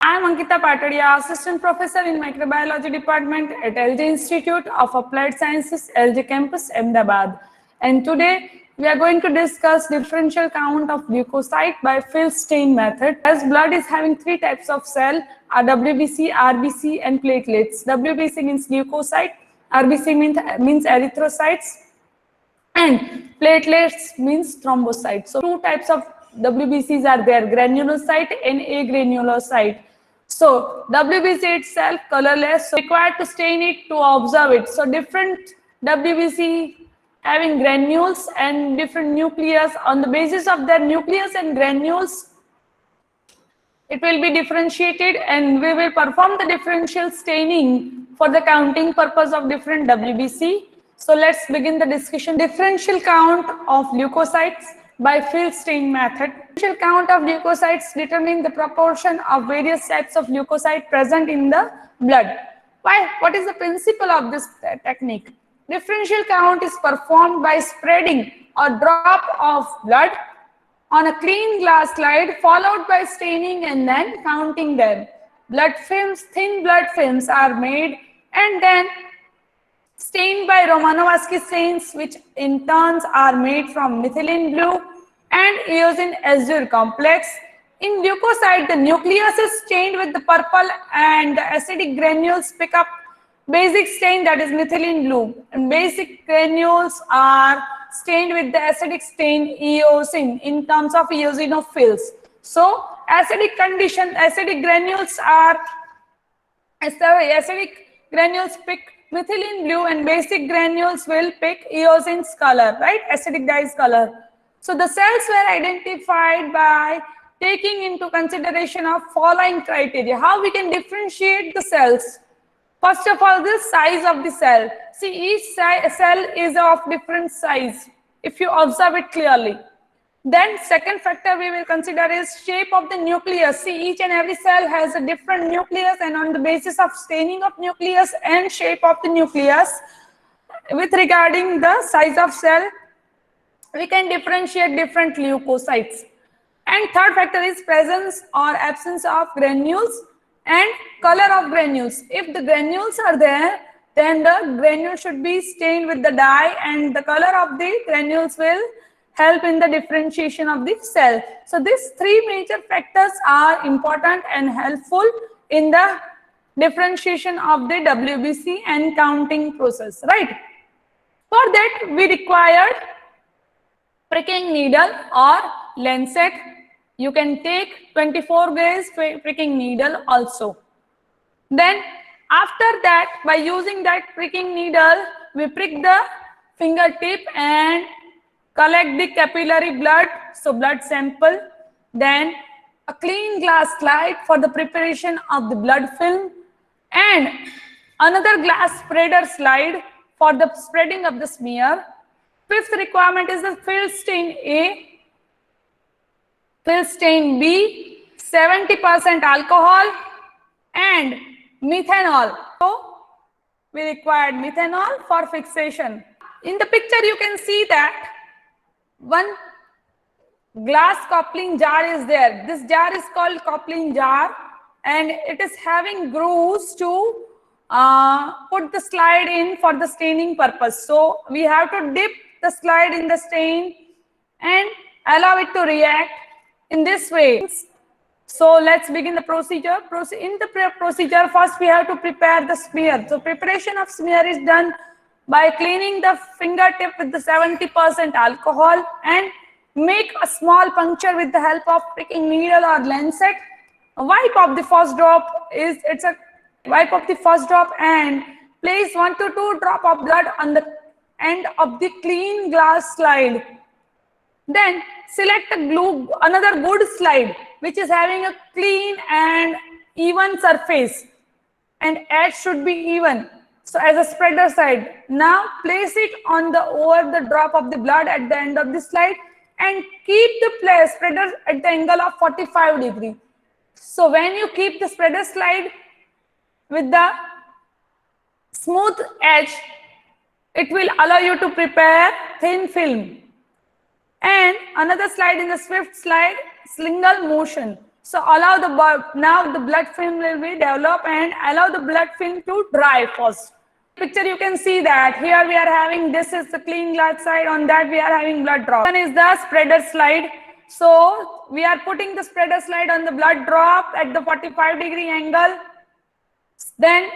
I am Ankita Patadia, Assistant Professor in Microbiology Department at LJ Institute of Applied Sciences, LJ Campus, Ahmedabad. And today we are going to discuss differential count of leukocyte by field stain method. As blood is having three types of cell, WBC, RBC, and platelets. WBC means leukocyte, RBC means erythrocytes, and platelets means thrombocytes. So two types of WBCs are there, granulocyte and agranulocyte. So WBC itself colorless, so required to stain it to observe it. So different WBC having granules and different nucleus. On the basis of their nucleus and granules, it will be differentiated and we will perform the differential staining for the counting purpose of different WBC. So let's begin the discussion. Differential count of leukocytes by field stain method. Differential count of leukocytes determine the proportion of various types of leukocyte present in the blood. Why? What is the principle of this technique? Differential count is performed by spreading a drop of blood on a clean glass slide, followed by staining and then counting them. Blood films, thin blood films are made and then stained by Romanowski stains, which in turns are made from methylene blue and eosin azure complex. In leukocyte, the nucleus is stained with the purple and the acidic granules pick up basic stain, that is methylene blue, and basic granules are stained with the acidic stain eosin in terms of eosinophils. So acidic condition, acidic granules pick methylene blue and basic granules will pick eosin's color, right? Acidic dyes color. So the cells were identified by taking into consideration of following criteria. How we can differentiate the cells? First of all, the size of the cell. See, each cell is of different size if you observe it clearly. Then second factor we will consider is shape of the nucleus. See, each and every cell has a different nucleus, and on the basis of staining of nucleus and shape of the nucleus, with regarding the size of cell, we can differentiate different leukocytes. And third factor is presence or absence of granules and color of granules. If the granules are there, then the granule should be stained with the dye and the color of the granules will help in the differentiation of the cell. So these three major factors are important and helpful in the differentiation of the WBC and counting process, right? For that we required pricking needle or lancet. You can take 24 gauge pricking needle also. Then after that, by using that pricking needle, we prick the fingertip and collect the capillary blood, so blood sample. Then a clean glass slide for the preparation of the blood film and another glass spreader slide for the spreading of the smear. Fifth requirement is the field stain A, field stain B, 70% alcohol and methanol. So we required methanol for fixation. In the picture you can see that one glass coupling jar is there. This jar is called coupling jar and it is having grooves to put the slide in for the staining purpose. So we have to dip the slide in the stain and allow it to react in this way. So let's begin the procedure. In the procedure, first we have to prepare the smear. So preparation of smear is done by cleaning the fingertip with the 70% alcohol and make a small puncture with the help of pricking needle or lancet. A wipe of the first drop and place 1 to 2 drop of blood on the end of the clean glass slide. Then select another good slide which is having a clean and even surface, and edge should be even. So as a spreader side, now place it on over the drop of the blood at the end of the slide and keep the spreader at the angle of 45 degrees. So when you keep the spreader slide with the smooth edge, it will allow you to prepare thin film. And another slide in the swift slide, single motion. So now the blood film will be developed and allow the blood film to dry first. Picture you can see that here we are having, this is the clean blood side, on that we are having blood drop. One is the spreader slide. So we are putting the spreader slide on the blood drop at the 45-degree angle. Then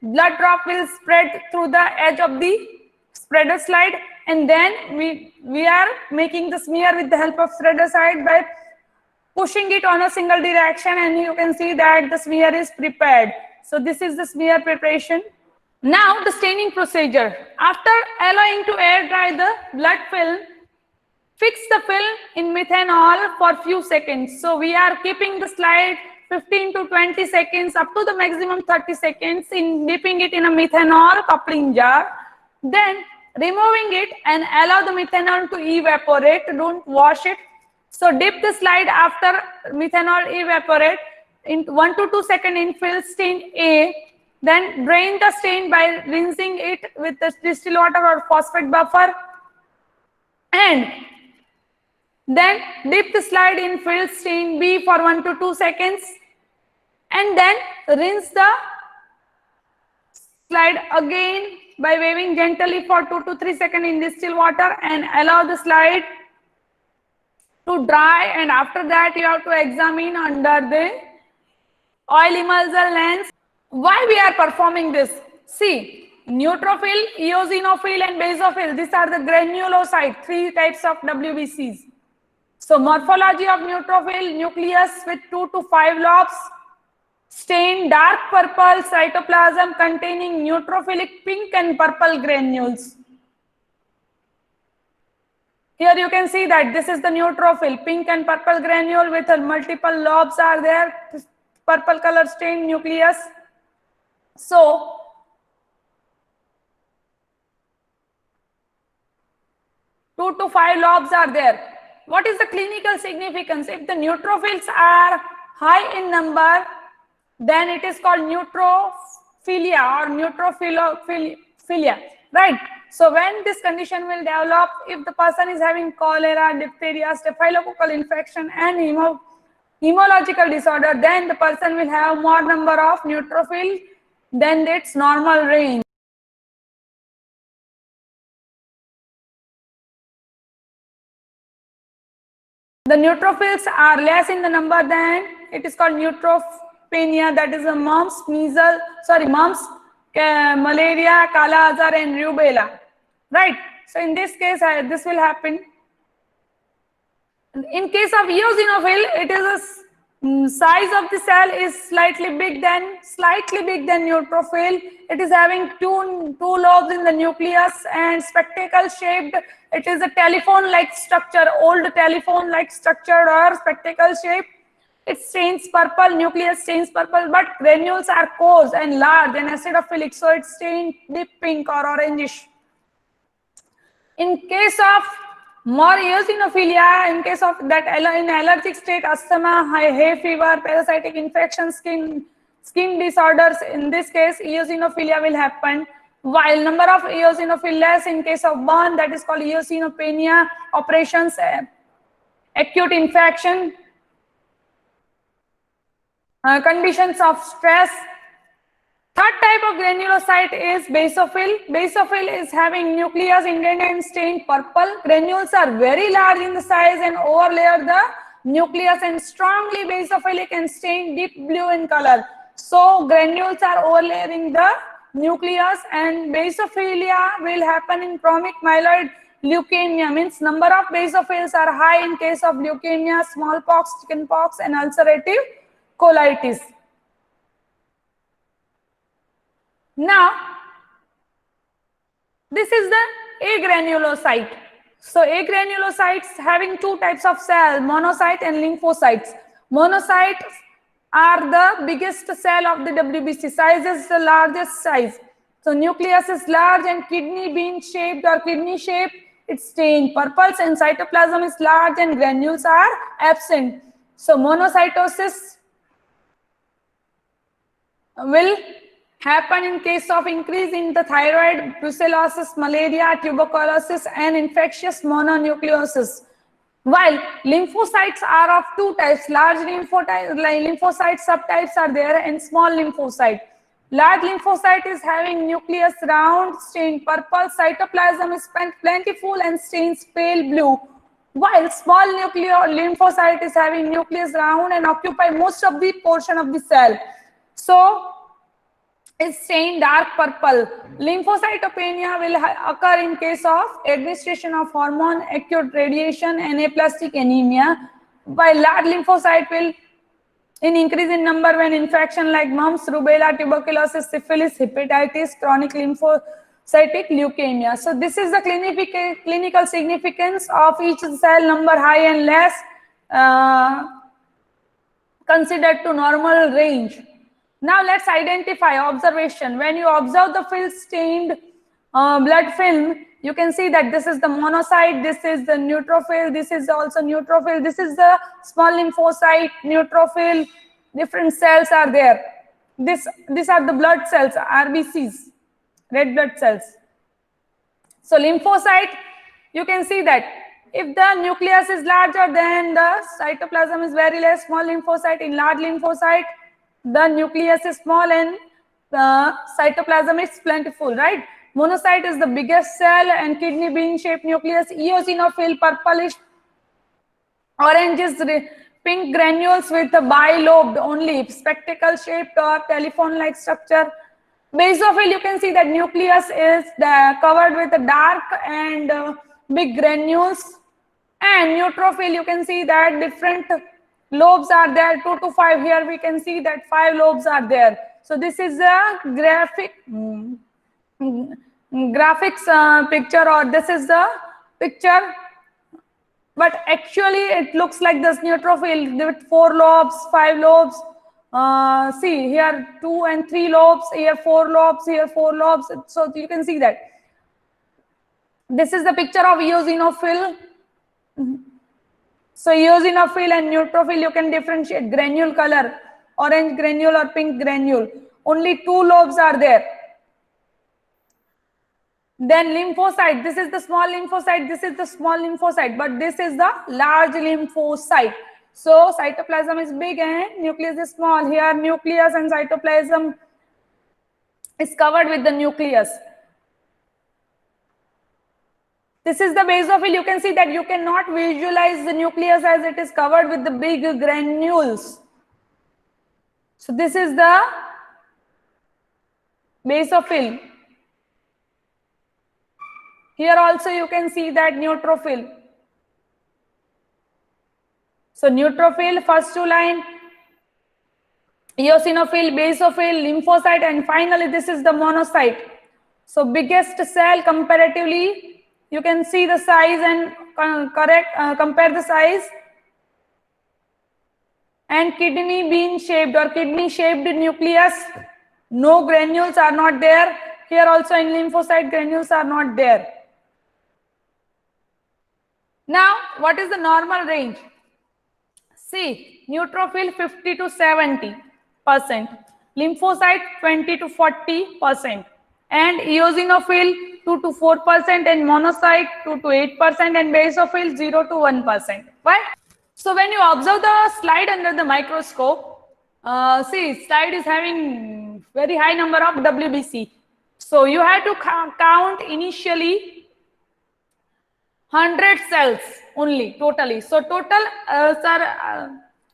blood drop will spread through the edge of the spreader slide, and then we are making the smear with the help of spreader slide by pushing it on a single direction, and you can see that the smear is prepared. So this is the smear preparation. Now the staining procedure. After allowing to air dry the blood film, fix the film in methanol for few seconds. So we are keeping the slide 15 to 20 seconds up to the maximum 30 seconds in dipping it in a methanol coupling jar. Then removing it and allow the methanol to evaporate. Don't wash it. So dip the slide after methanol evaporate in 1 to 2 seconds in fill stain A. Then drain the stain by rinsing it with the distilled water or phosphate buffer. And then dip the slide in fill stain B for 1 to 2 seconds. And then rinse the slide again by waving gently for 2 to 3 seconds in distilled water and allow the slide to dry. And after that you have to examine under the oil emulsion lens. Why we are performing this? See, neutrophil, eosinophil and basophil, these are the granulocyte, 3 types of WBCs. So morphology of neutrophil, nucleus with 2 to 5 lobes, stain dark purple, cytoplasm containing neutrophilic pink and purple granules. Here you can see that this is the neutrophil, pink and purple granule with multiple lobes are there, purple color stain nucleus. So two to 5 lobes are there. What is the clinical significance? If the neutrophils are high in number, then it is called neutrophilia or neutrophilia, right? So when this condition will develop, if the person is having cholera, diphtheria, staphylococcal infection and hematological disorder, then the person will have more number of neutrophil than its normal range. The neutrophils are less in the number, then it is called neutropenia, that is a mumps, malaria, Kala Azar and rubella, right? So in this case, this will happen. In case of eosinophil, it is a size of the cell is slightly big than neutrophil. It is having two lobes in the nucleus and spectacle shaped. It is a telephone-like structure, old telephone-like structure or spectacle shape. It stains purple, nucleus stains purple, but granules are coarse and large and acidophilic, so it stains deep pink or orangish. In case of more eosinophilia, in case of that in allergic state, asthma, hay fever, parasitic infection, skin disorders, in this case eosinophilia will happen. While number of eosinophil less in case of burn, that is called eosinopenia, operations, acute infection, conditions of stress. Third type of granulocyte is basophil. Basophil is having nucleus indented and stained purple. Granules are very large in the size and overlayer the nucleus and strongly basophilic and stained deep blue in color. So granules are overlaying the nucleus, and basophilia will happen in chronic myeloid leukemia, means number of basophils are high in case of leukemia, smallpox, chickenpox and ulcerative colitis. Now, this is the agranulocyte. So agranulocytes having 2 types of cells, monocyte and lymphocytes. Monocytes are the biggest cell of the WBC. Size is the largest size. So nucleus is large and kidney bean shaped or kidney shaped. It's stained purple, and cytoplasm is large and granules are absent. So monocytosis will happen in case of increase in the thyroid, brucellosis, malaria, tuberculosis and infectious mononucleosis. While lymphocytes are of two types, large lymphocyte subtypes are there and small lymphocyte. Large lymphocyte is having nucleus round, stained purple, cytoplasm is plentiful and stains pale blue. While small lymphocyte is having nucleus round and occupy most of the portion of the cell. So is stained dark purple. Lymphocytopenia will occur in case of administration of hormone, acute radiation, and aplastic anemia. While large lymphocyte will increase in number when infection like mumps, rubella, tuberculosis, syphilis, hepatitis, chronic lymphocytic leukemia. So this is the clinical significance of each cell number high and less considered to normal range. Now let's identify observation. When you observe the field stained blood film, you can see that this is the monocyte, this is the neutrophil, this is also neutrophil, this is the small lymphocyte, neutrophil, different cells are there. These are the blood cells, RBCs, red blood cells. So lymphocyte, you can see that if the nucleus is larger, then the cytoplasm is very less. Small lymphocyte, in large lymphocyte, the nucleus is small and the cytoplasm is plentiful, right? Monocyte is the biggest cell and kidney bean shaped nucleus. Eosinophil, purplish, orange is pink granules with a bilobed only, spectacle shaped or telephone like structure. Basophil, you can see that nucleus is covered with a dark and big granules. And neutrophil, you can see that different lobes are there, 2 to 5. Here we can see that 5 lobes are there. So this is a graphics picture, or this is the picture, but actually it looks like this neutrophil with 4 lobes, 5 lobes. See here 2 and 3 lobes, here 4 lobes, here 4 lobes. So you can see that. This is the picture of eosinophil. So eosinophil and neutrophil, you can differentiate granule color, orange granule or pink granule. Only 2 lobes are there. Then lymphocyte, this is the small lymphocyte, this is the small lymphocyte, but this is the large lymphocyte. So cytoplasm is big and nucleus is small. Here nucleus and cytoplasm is covered with the nucleus. This is the basophil. You can see that you cannot visualize the nucleus as it is covered with the big granules. So this is the basophil. Here also you can see that neutrophil. So neutrophil, first 2 line, eosinophil, basophil, lymphocyte, and finally this is the monocyte. So biggest cell comparatively, you can see the size and compare the size. And kidney bean shaped or kidney shaped nucleus, no granules are not there. Here also in lymphocyte, granules are not there. Now what is the normal range? See, neutrophil 50 to 70%, lymphocyte 20 to 40%, and eosinophil 2 to 4%, and monocyte 2 to 8%, and basophil 0 to 1%. Why? So when you observe the slide under the microscope, see, slide is having very high number of WBC. So you have to count initially 100 cells only totally. So total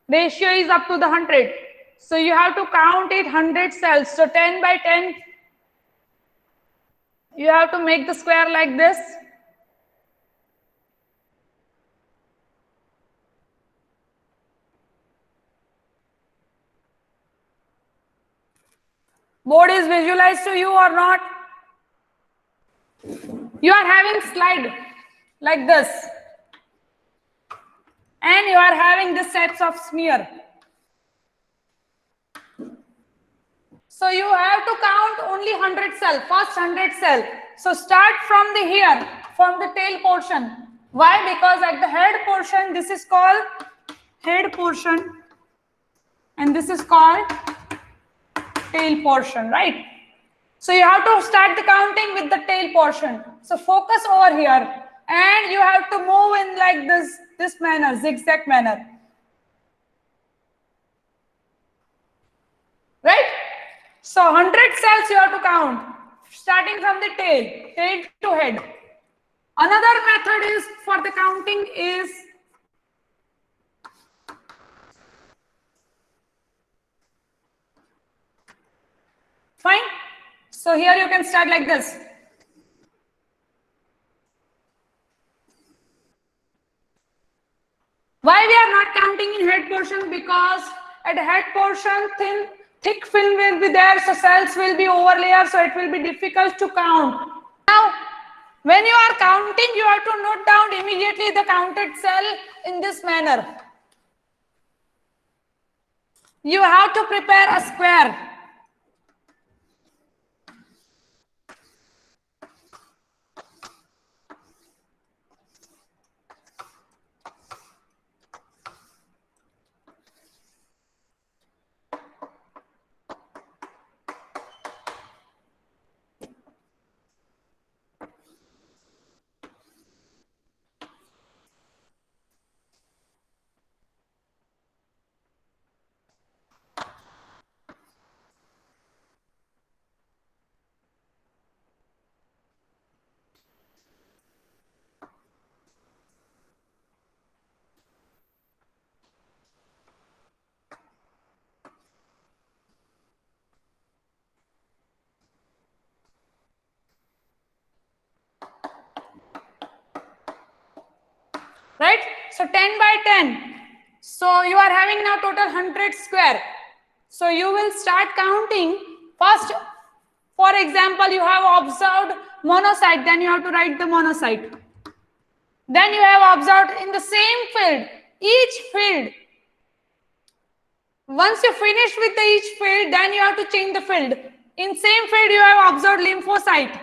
ratio is up to the 100. So you have to count it 100 cells. So 10 by 10. You have to make the square like this. Board is visualized to you or not? You are having slide like this. And you are having this sets of smear. So you have to count only 100 cell, first 100 cell. So start from the here, from the tail portion. Why? Because at the head portion, this is called head portion. And this is called tail portion, right? So you have to start the counting with the tail portion. So focus over here. And you have to move in like this this manner, zigzag manner. Right? So 100 cells you have to count, starting from the tail to head. Another method is for the counting is fine. So here you can start like this. Why we are not counting in head portion? Because at head portion, thick film will be there, so cells will be over layer, so it will be difficult to count. Now, when you are counting, you have to note down immediately the counted cell in this manner. You have to prepare a square. Right? So 10 by 10. So you are having now total 100 square. So you will start counting. First, for example, you have observed monocyte, then you have to write the monocyte. Then you have observed in the same field, each field. Once you finish with each field, then you have to change the field. In same field, you have observed lymphocyte.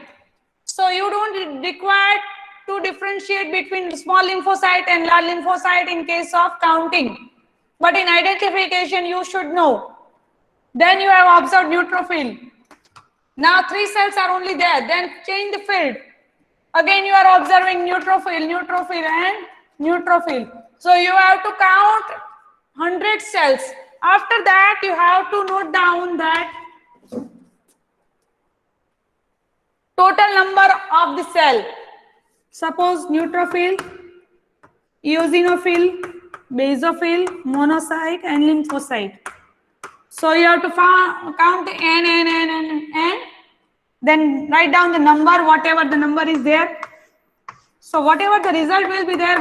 So you don't require to differentiate between small lymphocyte and large lymphocyte in case of counting. But in identification, you should know. Then you have observed neutrophil. Now 3 cells are only there. Then change the field. Again, you are observing neutrophil, neutrophil, and neutrophil. So you have to count 100 cells. After that, you have to note down that total number of the cell. Suppose neutrophil, eosinophil, basophil, monocyte, and lymphocyte. So you have to count n. Then write down the number, whatever the number is there. So whatever the result will be there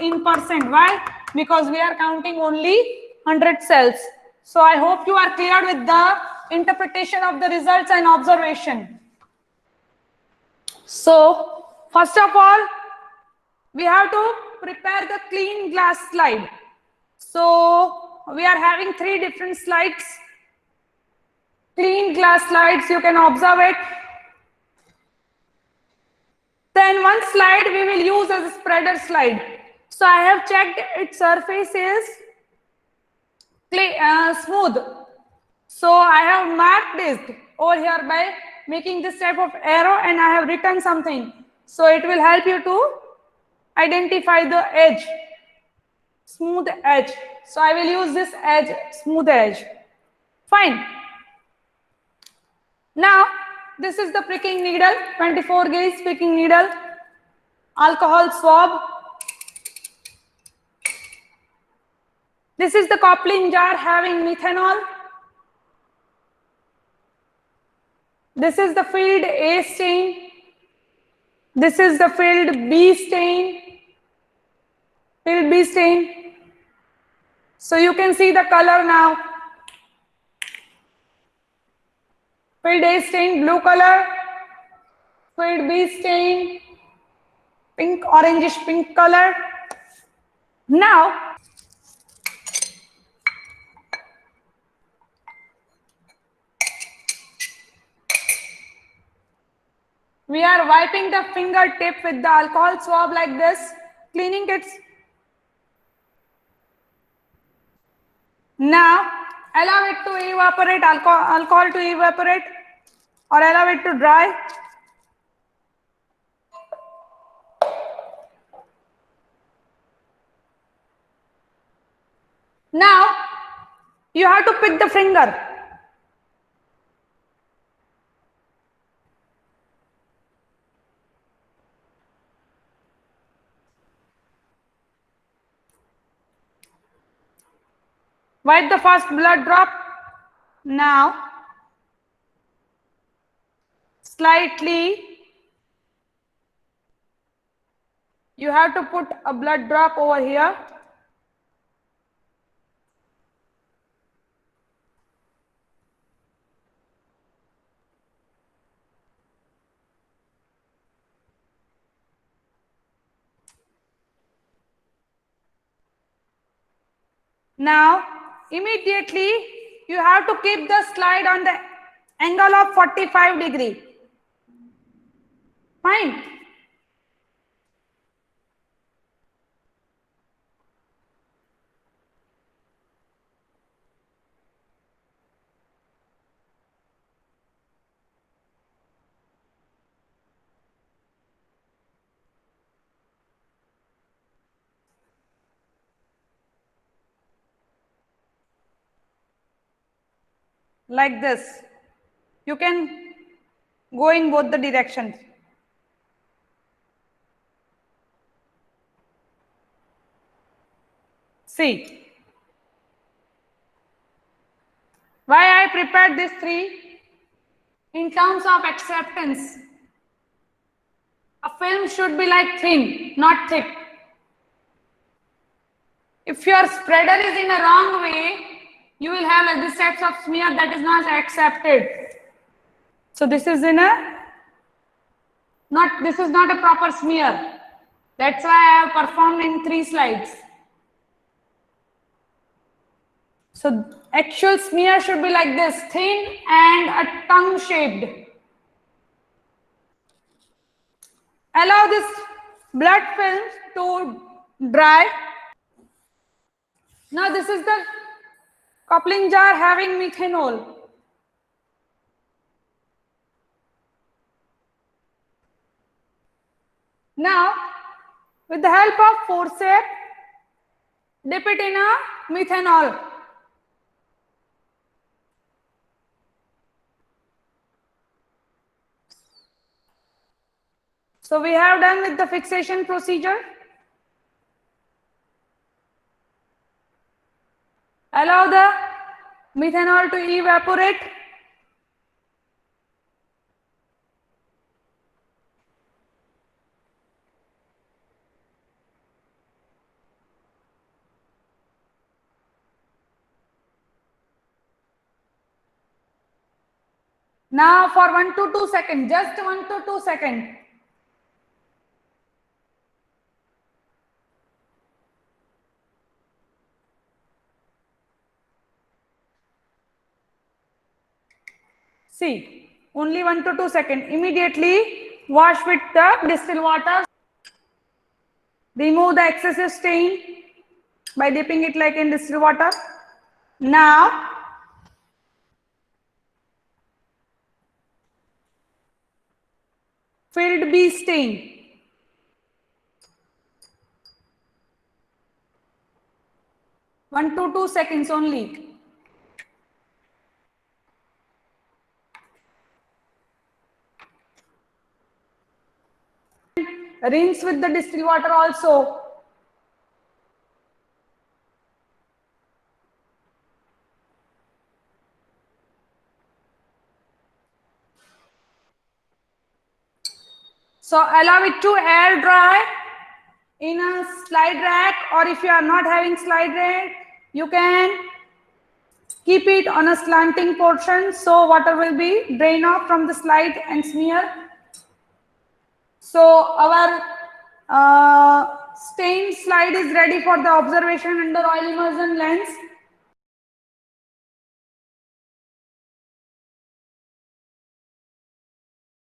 in percent. Why? Because we are counting only 100 cells. So I hope you are clear with the interpretation of the results and observation. So first of all, we have to prepare the clean glass slide. So we are having 3 different slides. Clean glass slides, you can observe it. Then one slide we will use as a spreader slide. So I have checked its surface is smooth. So I have marked it over here by making this type of arrow, and I have written something. So it will help you to identify the edge, smooth edge. So I will use this edge, smooth edge. Fine. Now, this is the pricking needle, 24 gauge pricking needle, alcohol swab. This is the coupling jar having methanol. This is the field A stain. This is the field B stain. Field B stain. So you can see the color now. Field A stain, blue color. Field B stain, pink, orangish pink color. Now, we are wiping the fingertip with the alcohol swab like this, cleaning it. Now, allow it to evaporate, alcohol to evaporate, or allow it to dry. Now you have to pick the finger. Wipe the first blood drop. Now slightly you have to put a blood drop over here. Now immediately you have to keep the slide on the angle of 45°. Fine. Like this. You can go in both the directions. See. Why I prepared these three? In terms of acceptance, a film should be like thin, not thick. If your spreader is in a wrong way, you will have like this types of smear that is not accepted. So this is in a this is not a proper smear. That's why I have performed in 3 slides. So actual smear should be like this, thin and a tongue shaped. Allow this blood film to dry. Now this is the coupling jar having methanol. Now with the help of forceps, dip it in a methanol. So we have done with the fixation procedure. Allow the methanol to evaporate. Now for 1 to 2 seconds, just 1 to 2 seconds. See, only 1 to 2 seconds. Immediately wash with the distilled water. Remove the excessive stain by dipping it like in distilled water. Now filled B stain. One to 2 seconds only. Rinse with the distilled water also. So allow it to air dry in a slide rack, or if you are not having slide rack, you can keep it on a slanting portion so water will be drain off from the slide and smear. So our stained slide is ready for the observation under oil immersion lens.